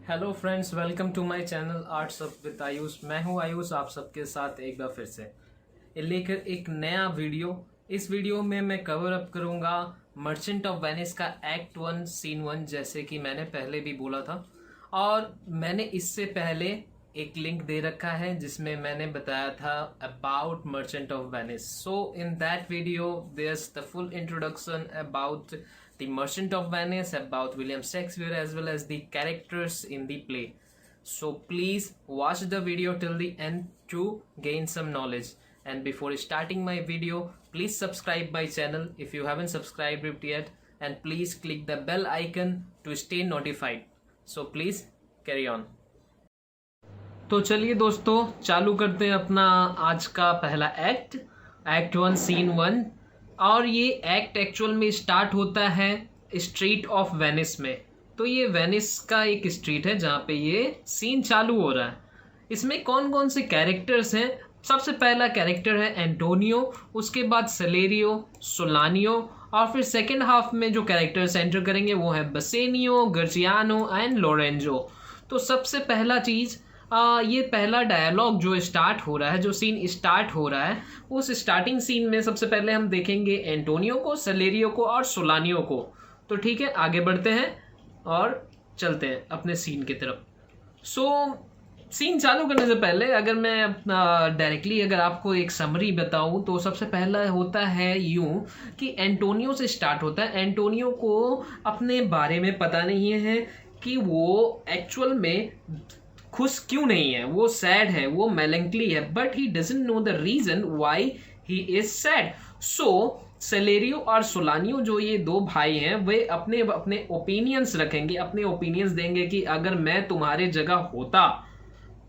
Hello friends, welcome to my channel arts of with Ayush. मैं हूं आयुष, आप सबके साथ एक बार फिर से लेकर एक नया वीडियो। इस वीडियो में मैं कवर अप करूंगा मर्चेंट ऑफ वेनिस का एक्ट 1 सीन 1, जैसे कि मैंने पहले भी बोला था। और मैंने इससे पहले एक लिंक दे रखा है जिसमें मैंने बताया था about merchant of Venice. So in that video there's the full introduction about the Merchant of Venice, about William Shakespeare, as well as the characters in the play. So please watch the video till the end to gain some knowledge. And before starting my video, please subscribe my channel if you haven't subscribed it yet, and please click the bell icon to stay notified. So please carry on. तो चलिए दोस्तों, चालू करते हैं अपना आज का पहला एक्ट 1 सीन 1। और ये एक्ट एक्चुअल में स्टार्ट होता है स्ट्रीट ऑफ वेनिस में। तो ये वेनिस का एक स्ट्रीट है जहाँ पे ये सीन चालू हो रहा है। इसमें कौन कौन से कैरेक्टर्स हैं? सबसे पहला कैरेक्टर है एंटोनियो, उसके बाद सेलेरियो, सोलानियो, और फिर सेकेंड हाफ में जो कैरेक्टर्स एंटर करेंगे वो है बसेनियो, गर्जियानो एंड लोरेंजो। तो सबसे पहला चीज़ ये पहला डायलॉग जो स्टार्ट हो रहा है, जो सीन स्टार्ट हो रहा है, उस स्टार्टिंग सीन में सबसे पहले हम देखेंगे एंटोनियो को, सेलेरियो को और सोलानियो को। तो ठीक है, आगे बढ़ते हैं और चलते हैं अपने सीन की तरफ। सीन चालू करने से पहले अगर मैं डायरेक्टली अगर आपको एक समरी बताऊं तो सबसे पहला होता है यूं कि एंटोनियो से स्टार्ट होता है। एंटोनियो को अपने बारे में पता नहीं है कि वो एक्चुअल में खुश क्यों नहीं है, वो सैड है, वो मेलंकली है, but he doesn't know the reason why he is sad. So Salerio और सोलानियो जो ये दो भाई हैं, वे अपने अपने ओपिनियंस रखेंगे, अपने ओपिनियंस देंगे कि अगर मैं तुम्हारे जगह होता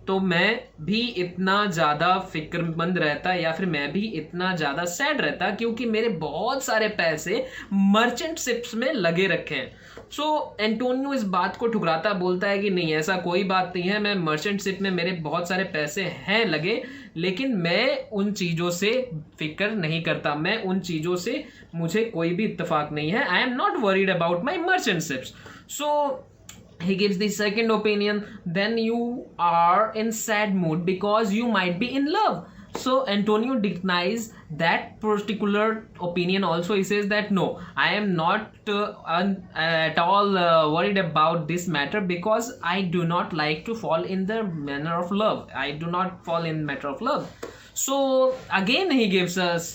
तो मैं भी इतना ज़्यादा फिक्रमंद रहता या फिर मैं भी इतना ज़्यादा सैड रहता, क्योंकि मेरे बहुत सारे पैसे मर्चेंट शिप्स में लगे रखे हैं। सो एंटोनियो इस बात को ठुकराता, बोलता है कि नहीं, ऐसा कोई बात नहीं है, मैं मर्चेंट शिप में मेरे बहुत सारे पैसे हैं लगे, लेकिन मैं उन चीज़ों से फिक्र नहीं करता, मैं उन चीज़ों से मुझे कोई भी इत्तेफाक नहीं है। I am not worried about my merchant ships. So he gives the second opinion, then you are in sad mood because you might be in love. So Antonio denies that particular opinion also. He says that no, I am not at all worried about this matter because I do not like to fall in the manner of love. I do not fall in matter of love. So again he gives us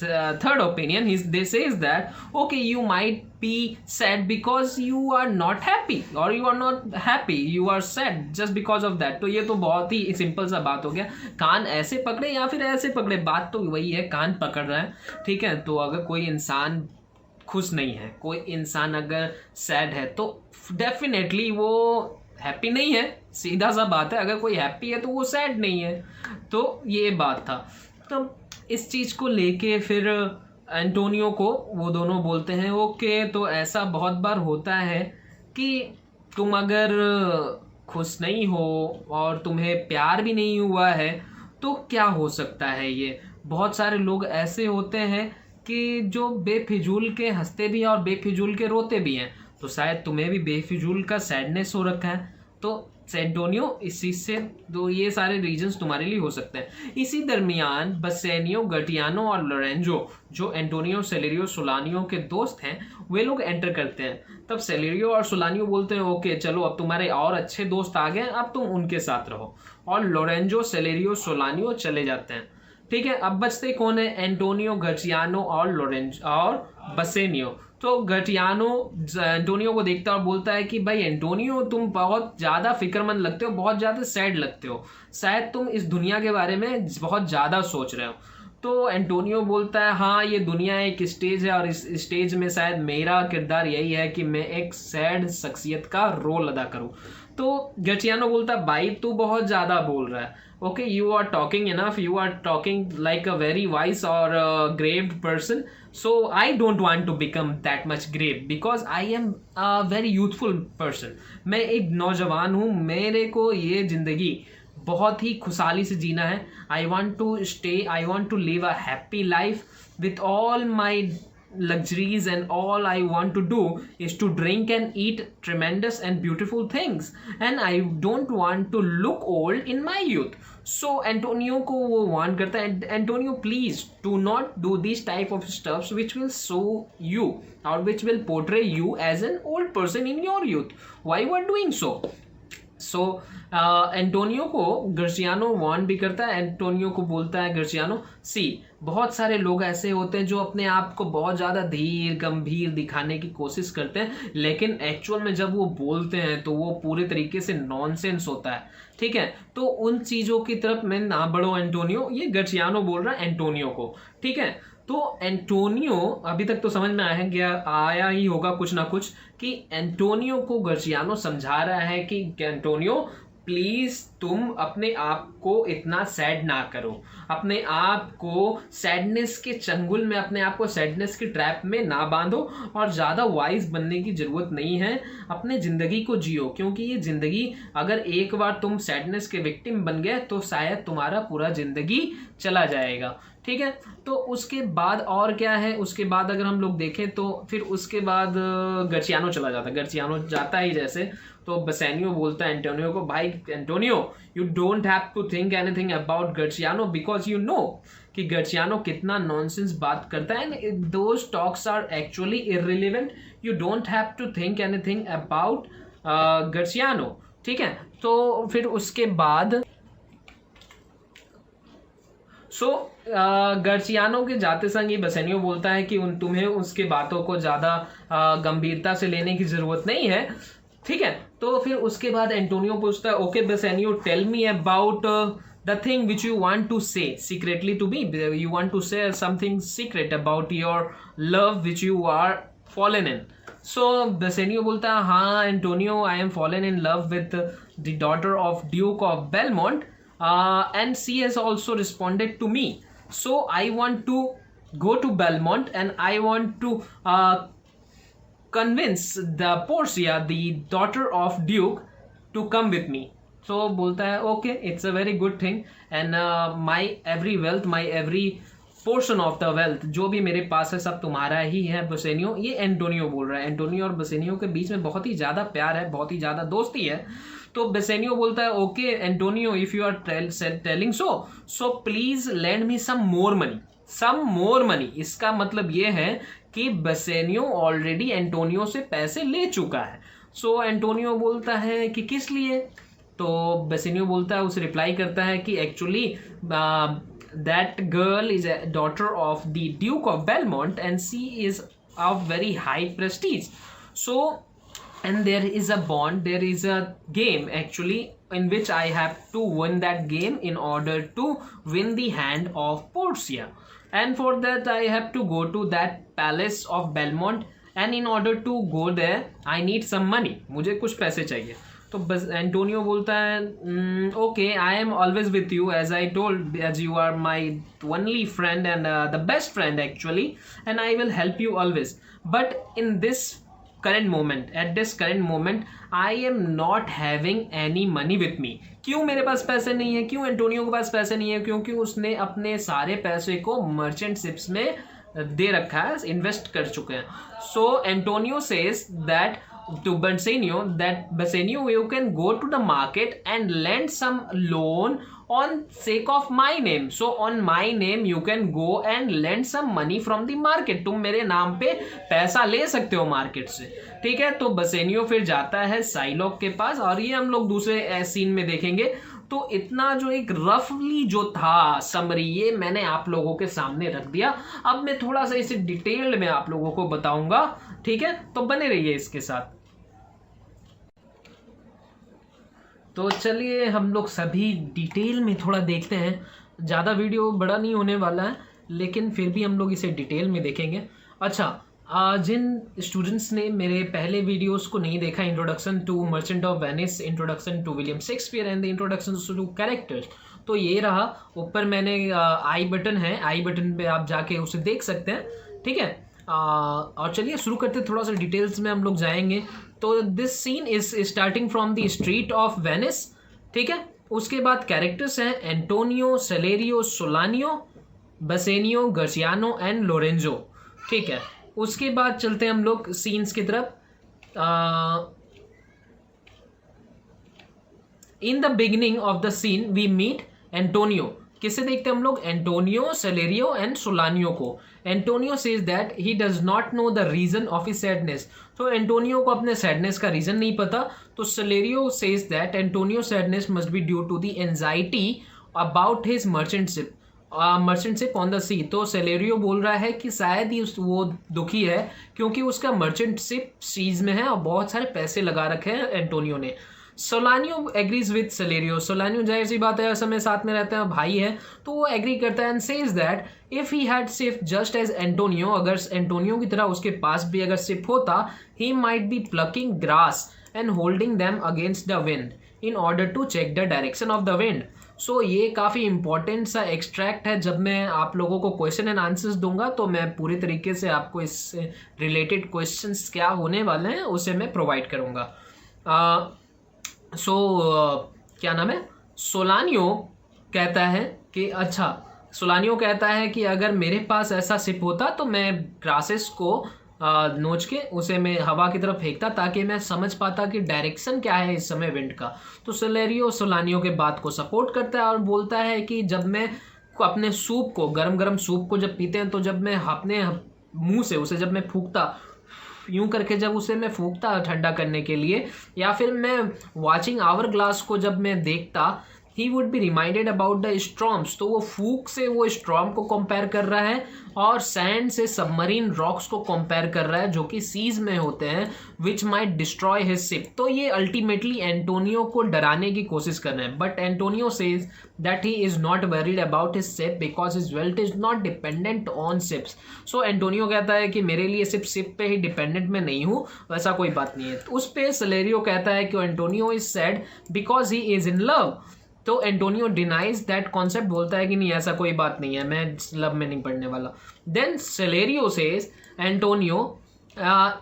third opinion. They says that okay, you might be sad because you are not happy, or you are not happy, you are sad just because of that. तो ये तो बहुत ही simple सा बात हो गया, कान ऐसे पकड़े या फिर ऐसे पकड़े, बात तो वही है, कान पकड़ रहा है। ठीक है, तो अगर कोई इंसान खुश नहीं है, कोई इंसान अगर सैड है, तो डेफिनेटली वो हैप्पी नहीं है, सीधा सा बात है। अगर कोई हैप्पी है तो वो सैड नहीं है। तो ये बात था। तो इस चीज़ को लेके फिर एंटोनियो को वो दोनों बोलते हैं ओके, तो ऐसा बहुत बार होता है कि तुम अगर खुश नहीं हो और तुम्हें प्यार भी नहीं हुआ है तो क्या हो सकता है। ये बहुत सारे लोग ऐसे होते हैं कि जो बेफिजूल के हंसते भी हैं और बेफिजूल के रोते भी हैं। तो शायद तुम्हें भी बेफिजूल का सैडनेस हो रखा है। तो एंटोनियो इस चीज से तो ये सारे रीजंस तुम्हारे लिए हो सकते हैं। इसी दरमियान बसेनियो, गर्जियानो और लोरेंजो, जो एंटोनियो, सेलेरियो, सोलानियो के दोस्त हैं, वे लोग एंटर करते हैं। तब सेलेरियो और सोलानियो बोलते हैं ओके चलो, अब तुम्हारे और अच्छे दोस्त आ गए, अब तुम उनके साथ रहो। और लोरेंजो, सेलेरियो, सोलानियो चले जाते हैं। ठीक है, अब बचते कौन है? एंटोनियो, गर्जियानो और लोरेंजो और बसेनियो। तो गर्जियानो एंटोनियो को देखता है और बोलता है कि भाई एंटोनियो, तुम बहुत ज़्यादा फिक्रमंद लगते हो, बहुत ज़्यादा सैड लगते हो, शायद तुम इस दुनिया के बारे में बहुत ज़्यादा सोच रहे हो। तो एंटोनियो बोलता है हाँ, ये दुनिया एक स्टेज है और इस स्टेज में शायद मेरा किरदार यही है कि मैं एक सैड शख्सियत का रोल अदा करूँ। तो गर्जियानो बोलता है भाई तू बहुत ज़्यादा बोल रहा है, okay, you are talking enough, you are talking like a very wise or grave person, so I don't want to become that much grave because I am a very youthful person. मैं एक नौजवान हूँ, मेरे को ये ज़िंदगी बहुत ही खुशहाली से जीना है। I want to stay, I want to live a happy life with all my luxuries, and all I want to do is to drink and eat tremendous and beautiful things, and I don't want to look old in my youth. So Antonio को वो warn करता है, Antonio please do not do this type of stuffs which will show you और which will portray you as an old person in your youth, why you are doing so. So Antonio को Gratiano warn भी करता है. Antonio को बोलता है गर्सियानो, सी बहुत सारे लोग ऐसे होते हैं जो अपने आप को बहुत ज़्यादा धीर गंभीर दिखाने की कोशिश करते हैं, लेकिन एक्चुअल में जब वो बोलते हैं तो वो पूरे तरीके से नॉनसेंस होता है. ठीक है, तो उन चीज़ों की तरफ मैं ना बढ़ो एंटोनियो. ये गर्सियानो बोल रहा है एंटोनियो को. ठीक है, तो एंटोनियो अभी तक तो समझ में आया ही होगा कुछ ना कुछ कि एंटोनियो को गर्सियानो समझा रहा है कि एंटोनियो प्लीज तुम अपने आप को इतना सैड ना करो, अपने आप को सैडनेस के चंगुल में, अपने आप को सैडनेस की ट्रैप में ना बांधो और ज़्यादा वाइज बनने की ज़रूरत नहीं है. अपने ज़िंदगी को जियो, क्योंकि ये ज़िंदगी अगर एक बार तुम सैडनेस के विक्टिम बन गए तो शायद तुम्हारा पूरा ज़िंदगी चला जाएगा. ठीक है, तो उसके बाद और क्या है, उसके बाद अगर हम लोग देखें तो फिर उसके बाद गर्सियानो चला जाता है. गर्सियानो जाता ही जैसे तो बसेनियो बोलता है एंटोनियो को, भाई Antonio you don't have to think anything about Gratiano because you know कि गर्सियानो कितना नॉनसेंस बात करता है, and those talks are actually irrelevant. You don't have to think anything about Gratiano. ठीक है, तो फिर उसके बाद गर्सियानो के जाते संग ही बसेनियो बोलता है कि तुम्हें उसके बातों को ज़्यादा गंभीरता से लेने की ज़रूरत नहीं है. ठीक है, तो फिर उसके बाद एंटोनियो पूछता है, okay Bassanio tell me about the thing which you want to say secretly to me, you want to say something secret about your love which you are fallen in. So Bassanio बोलता है, हाँ Antonio, I am fallen in love with the daughter of duke of Belmont. And she has also responded to me. So I want to go to Belmont and I want to convince the Portia, the daughter of Duke, to come with me. So बोलता है, okay, it's a very good thing and my every wealth, my every portion of the wealth जो भी मेरे पास है सब तुम्हारा ही है बसेनियो. ये एंटोनियो बोल रहा है. एंटोनियो और बसेनियो के बीच में बहुत ही ज़्यादा प्यार है, बहुत ही ज़्यादा दोस्ती है. तो बसेनियो बोलता है, okay Antonio, if you are telling so please lend me some more money. इसका मतलब ये है कि बसेनियो ऑलरेडी एंटोनियो से पैसे ले चुका है. सो एंटोनियो बोलता है कि किस लिए. तो बसेनियो बोलता है, उसे रिप्लाई करता है कि actually that girl is a daughter of the Duke of Belmont and she is of very high prestige. So and there is a bond, there is a game actually in which I have to win that game in order to win the hand of Portia, and for that I have to go to that palace of Belmont and in order to go there I need some money. मुझे कुछ पैसे चाहिए. तो बस Antonio बोलता है, okay I am always with you as I told, as you are my only friend and the best friend actually, and I will help you always, but in this current moment, at this current moment I am not having any money with me. क्यों मेरे पास पैसे नहीं है, क्यों Antonio के पास पैसे नहीं है, क्योंकि उसने अपने सारे पैसे को मर्चेंट शिप्स में दे रखा है, इन्वेस्ट कर चुके हैं. So Antonio says that to Bassanio, you can go to the market and lend some loan on sake of my name. So on my name you can go and lend some money from the market. तुम मेरे नाम पे पैसा ले सकते हो market से. ठीक है, तो बसेनियो फिर जाता है साइलॉक के पास और ये हम लोग दूसरे सीन में देखेंगे. तो इतना जो एक रफली जो था समरी, ये मैंने आप लोगों के सामने रख दिया. अब मैं थोड़ा सा इसे डिटेल्ड में आप लोगों को बताऊंगा. ठीक है, तो बने रहिए इसके साथ. तो चलिए हम लोग सभी डिटेल में थोड़ा देखते हैं. ज़्यादा वीडियो बड़ा नहीं होने वाला है, लेकिन फिर भी हम लोग इसे डिटेल में देखेंगे. अच्छा, जिन स्टूडेंट्स ने मेरे पहले वीडियोस को नहीं देखा, introduction to merchant of Venice, introduction to William Shakespeare and the introduction to characters, तो ये रहा. ऊपर मैंने आई बटन है, आई बटन पे आप जाके उसे देख सकते हैं. ठीक है, और चलिए शुरू करते, थोड़ा सा डिटेल्स में हम लोग जाएंगे. तो this scene is starting from the street of Venice. ठीक है, उसके बाद कैरेक्टर्स हैं Antonio, Salerio, Solanio, Bassanio, Gratiano and Lorenzo. ठीक है, उसके बाद चलते हैं हम लोग सीन्स की तरफ। In the beginning of the scene we meet Antonio. किससे देखते हैं हम लोग? एंटोनियो, सेलेरियो एंड सोलानियो को। Antonio says that he does not know the reason of his sadness. तो एंटोनियो को अपने सैडनेस का रीजन नहीं पता। तो Salerio says that Antonio sadness must be due to the anxiety about his merchantship on the sea. तो Salerio बोल रहा है कि शायद ही वो दुखी है क्योंकि उसका मर्चेंटशिप सीज में है और बहुत सारे पैसे लगा रखे हैं एंटोनियो ने। सोलानियो एग्रीज विद सेलेरियो। सोलानियो जाहिर सी बात है, हर समय साथ में रहते हैं, भाई है, तो वो एग्री करता है and says that if he had ship just as Antonio, अगर एंटोनियो की तरह उसके पास भी अगर शिप होता, he might be plucking grass and holding them against the wind in order to check the direction of the wind. So ये काफ़ी इंपॉर्टेंट सा एक्सट्रैक्ट है। जब मैं आप लोगों को क्वेश्चन एंड आंसर्स दूंगा तो मैं पूरी तरीके से आपको इससे रिलेटेड क्वेश्चंस क्या होने वाले हैं उसे मैं प्रोवाइड करूंगा। क्या नाम है, सोलानियो कहता है कि सोलानियो कहता है कि अगर मेरे पास ऐसा शिप होता तो मैं ग्रासेस को नोच के उसे मैं हवा की तरफ फेंकता ताकि मैं समझ पाता कि डायरेक्शन क्या है इस समय विंड का। तो सेलेरियो सोलानियो के बात को सपोर्ट करता है और बोलता है कि जब मैं अपने सूप को, गरम गरम सूप को जब पीते हैं, तो जब मैं अपने मुंह से उसे जब मैं फूंकता, यूं करके जब उसे मैं फूंकता ठंडा करने के लिए, या फिर मैं वॉचिंग आवर ग्लास को जब मैं देखता, he would be reminded about the storms. तो वो फूक से वो स्ट्रॉम को कंपेयर कर रहा है और सैंड से सबमरीन रॉक्स को कंपेयर कर रहा है जो कि सीज में होते हैं, which might destroy his ship. तो ये अल्टीमेटली एंटोनियो को डराने की कोशिश कर रहे हैं, but Antonio says that he is not worried about his ship because his wealth is not dependent on ships. So Antonio कहता है कि मेरे लिए सिर्फ शिप पे ही डिपेंडेंट मैं नहीं हूँ, वैसा कोई बात नहीं है। तो उस पर सेलेरियो कहता है कि Antonio is sad because he is in love. तो एंटोनियो डिनाइज दैट कॉन्सेप्ट, बोलता है कि नहीं ऐसा कोई बात नहीं है, मैं लव में नहीं पढ़ने वाला। Then Salerio says Antonio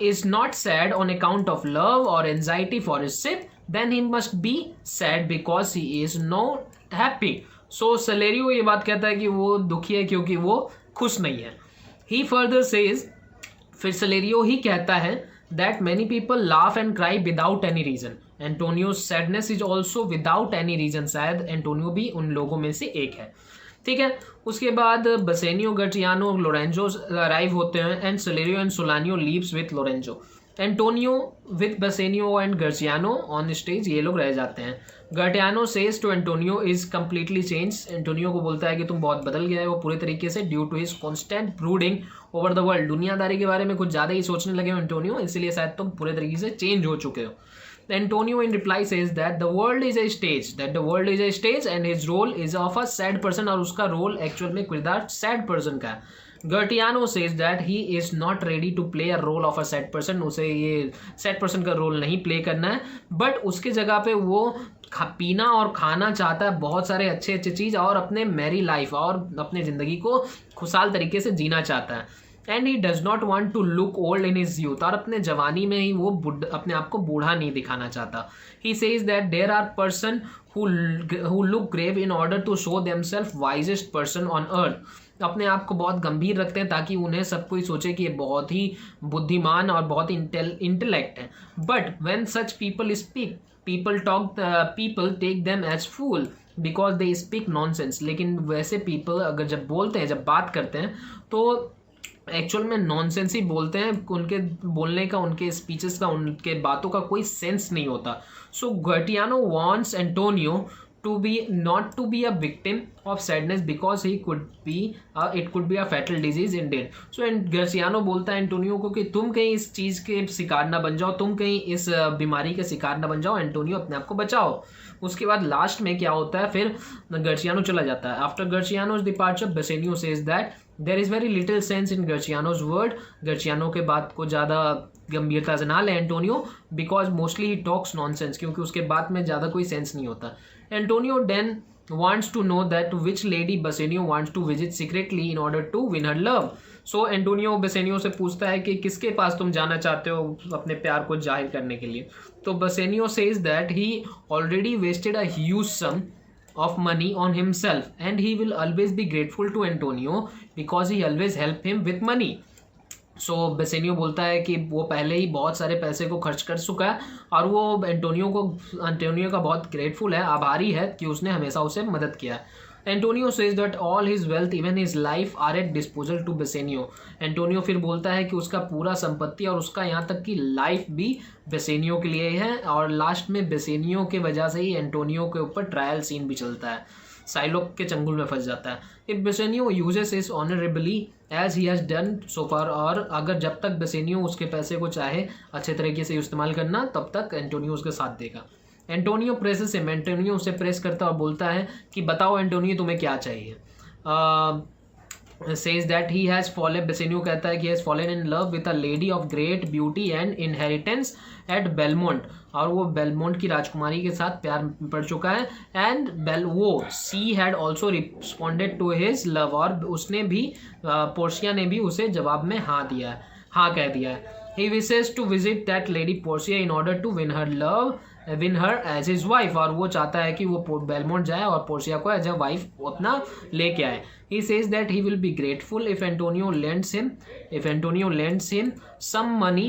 is not sad on account of love और anxiety for his ship, then he must be sad because he is not happy. So Salerio ये बात कहता है कि वो दुखी है क्योंकि वो खुश नहीं है। ही फर्दर सेज, फिर सेलेरियो ही कहता है that many people laugh and cry without any reason, Antonio sadness is also without any reason. शायद एंटोनियो भी उन लोगों में से एक है, ठीक है। उसके बाद बसेनियो, गर्जियानो, लोरेंजो अराइव होते हैं and Salerio and Solanio leaves with Lorenzo. Antonio with Bassanio and Gratiano on stage, ये लोग रह जाते हैं। Gratiano says to Antonio is completely change. Antonio को बोलता है कि तुम बहुत बदल गया है वो पूरे तरीके से, due to his constant brooding over the world. दुनियादारी के बारे में कुछ ज़्यादा ही सोचने लगे हो एंटोनियो, इसलिए शायद तुम पूरे तरीके से चेंज हो चुके हो। Antonio in reply says that the world is a stage and his role is of a sad person, और उसका रोल एक्चुअल में किरदार सैड पर्सन का है। गर्टियानो says that he is not ready to play a role of a sad person, उसे ये sad person का role नहीं प्ले करना है, बट उसके जगह पे वो पीना और खाना चाहता है बहुत सारे अच्छे अच्छे चीज़ और अपने मैरी लाइफ और अपने ज़िंदगी को खुशहाल तरीके से जीना चाहता है। And he does not want to look old in his youth, और अपने जवानी में ही वो अपने आप को बूढ़ा नहीं दिखाना चाहता। He says that there are person who look grave in order to show themself wisest person on earth. अपने आप को बहुत गंभीर रखते हैं ताकि उन्हें सब कोई सोचे कि ये बहुत ही बुद्धिमान और बहुत ही इंटेलेक्ट है। But when such people speak, people take them as fool because they speak nonsense. लेकिन वैसे पीपल अगर जब बोलते हैं, जब बात करते हैं, तो एक्चुअल में नॉनसेंस ही बोलते हैं। उनके बोलने का, उनके स्पीचेस का, उनके बातों का कोई सेंस नहीं होता। So Gratiano wants Antonio to be not to be a victim of sadness because he could be it could be a fatal disease indeed. So and गर्सियानो बोलता है एंटोनियो को कि तुम कहीं इस चीज़ के शिकार ना बन जाओ, तुम कहीं इस बीमारी के शिकार ना बन जाओ, एंटोनियो अपने आप को बचाओ। उसके बाद लास्ट में क्या होता है, फिर गर्सियानो चला जाता है। After Gratiano's departure Bassanio says that there is very little sense in Gratiano's word. Gratiano के बात को ज़्यादा गंभीरता से ना ले Antonio, because mostly he talks nonsense, क्योंकि उसके बात में ज़्यादा कोई सेंस नहीं होता। Antonio then wants to know that which lady Bassanio wants to visit secretly in order to win her love. So Antonio Bassanio से पूछता है कि किसके पास तुम जाना चाहते हो अपने प्यार को जाहिर करने के लिए। तो Bassanio says that he already wasted a huge sum of money on himself and he will always be grateful to Antonio because he always help him with money. So Bassanio बोलता है कि वो पहले ही बहुत सारे पैसे को खर्च कर चुका है और वो एंटोनियो का बहुत ग्रेटफुल है, आभारी है कि उसने हमेशा उसे मदद किया है। Antonio says that all his wealth even his life are at disposal to Bassanio. Antonio फिर बोलता है कि उसका पूरा संपत्ति और उसका यहाँ तक कि लाइफ भी बेसेनियो के लिए है, और लास्ट में बेसेनियो के वजह से ही एंटोनियो के ऊपर ट्रायल सीन भी चलता है, साइलोक के चंगुल में फंस जाता है। If Bassanio uses is honourably as he has done so far, और अगर जब तक बेसेनियो उसके पैसे को चाहे अच्छे तरीके से इस्तेमाल करना, तब तक एंटोनियो उसके साथ देगा। एंटोनियो प्रेसेस हिम, एंटोनियो उसे प्रेस करता है और बोलता है कि बताओ एंटोनियो तुम्हें क्या चाहिए। says that he has fallen, Bassanio कहता है कि he has fallen in love with a lady of great beauty and inheritance at Belmont, और वो बेलमोंट की राजकुमारी के साथ प्यार पड़ चुका है। एंड वो she had also responded to his love, और उसने भी पोर्शिया ने भी उसे जवाब में हाँ कह दिया है। He wishes to visit that lady Portia in order to win her as his wife, और वो चाहता है कि वो बेलमोंट जाए और पोर्शिया को एज ए वाइफ अपना लेके आए। He says that he will be grateful if Antonio lends him some money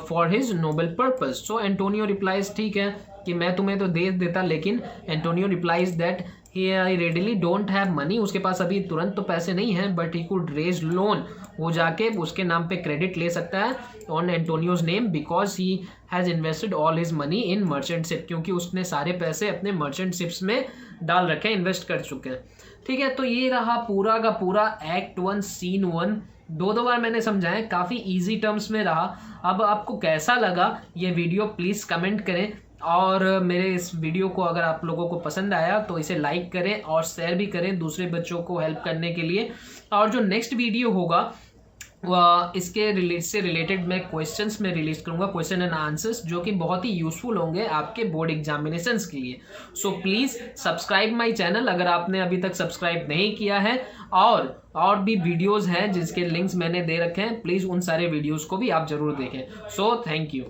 for his noble purpose. So Antonio replies, ठीक है कि मैं तुम्हें तो दे देता, लेकिन Antonio replies that he readily don't have money, उसके पास अभी तुरंत तो पैसे नहीं हैं, but he could raise loan, वो जाके उसके नाम पे क्रेडिट ले सकता है on Antonio's name because he has invested all his money in merchant ship, क्योंकि उसने सारे पैसे अपने मर्चेंट शिप्स में डाल रखे हैं, इन्वेस्ट कर चुके हैं। ठीक है, तो ये रहा पूरा का पूरा एक्ट 1 सीन 1। दो बार मैंने समझाया, काफ़ी इजी टर्म्स में रहा। अब आपको कैसा लगा ये वीडियो प्लीज़ कमेंट करें, और मेरे इस वीडियो को अगर आप लोगों को पसंद आया तो इसे लाइक करें और शेयर भी करें दूसरे बच्चों को हेल्प करने के लिए। और जो नेक्स्ट वीडियो होगा इसके से रिलेटेड मैं क्वेश्चंस में रिलीज करूंगा, क्वेश्चन एंड आंसर्स, जो कि बहुत ही यूजफुल होंगे आपके बोर्ड एग्जामिनेशंस के लिए। So please subscribe my channel अगर आपने अभी तक सब्सक्राइब नहीं किया है, और भी वीडियोस हैं जिसके लिंक्स मैंने दे रखे हैं, प्लीज़ उन सारे वीडियोस को भी आप जरूर देखें। So thank you.